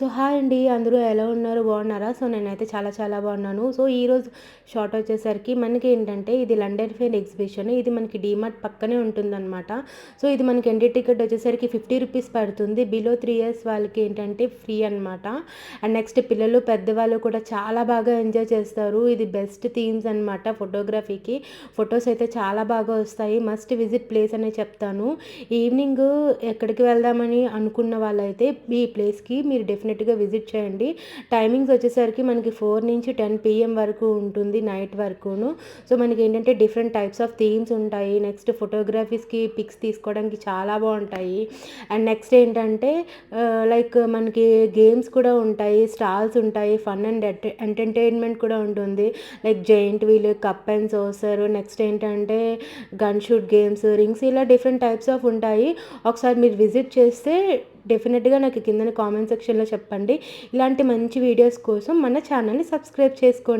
So hi అండి, అందరూ ఎలా ఉన్నారు? బాగున్నారా? సో నేనైతే చాలా చాలా బాగున్నాను. సో ఈరోజు షార్ట్ వచ్చేసరికి మనకి ఏంటంటే ఇది లండన్ ఫెయిర్ ఎగ్జిబిషన్. ఇది మనకి డీమార్ట్ పక్కనే ఉంటుందన్నమాట. సో ఇది మనకి ఎంట్రీ టికెట్ వచ్చేసరికి 50 రూపీస్ పడుతుంది. బిలో 3 ఇయర్స్ వాళ్ళకి ఏంటంటే ఫ్రీ అనమాట. అండ్ నెక్స్ట్ పిల్లలు పెద్దవాళ్ళు కూడా చాలా బాగా ఎంజాయ్ చేస్తారు. ఇది బెస్ట్ థీమ్స్ అనమాట. ఫోటోగ్రఫీకి ఫొటోస్ అయితే చాలా బాగా వస్తాయి. మస్ట్ విజిట్ ప్లేస్ అనే చెప్తాను. ఈవినింగ్ ఎక్కడికి వెళ్దామని అనుకున్న వాళ్ళైతే ఈ ప్లేస్కి మీరు డెఫినెట్గా విజిట్ చేయండి. టైమింగ్స్ వచ్చేసరికి మనకి 4 నుంచి 10 PM వరకు ఉంటుంది, నైట్ వరకును. సో మనకి ఏంటంటే డిఫరెంట్ టైప్స్ ఆఫ్ థీమ్స్ ఉంటాయి. నెక్స్ట్ ఫోటోగ్రఫీస్కి పిక్స్ తీసుకోవడానికి చాలా బాగుంటాయి. అండ్ నెక్స్ట్ ఏంటంటే లైక్ మనకి గేమ్స్ కూడా ఉంటాయి, స్టాల్స్ ఉంటాయి, ఫన్ అండ్ ఎంటర్టైన్మెంట్ కూడా ఉంటుంది. Like giant wheel, cup and saucer, next ఏంటంటే గన్ షూట్ గేమ్స్, రింగ్స్, ఇలా డిఫరెంట్ టైప్స్ ఆఫ్ ఉంటాయి. ఒకసారి మీరు విజిట్ చేస్తే డెఫినెట్గా నాకు కింద కామెంట్ సెక్షన్లో చెప్పండి. ఇలాంటి మంచి వీడియోస్ కోసం మన ఛానల్ని సబ్స్క్రైబ్ చేసుకోండి.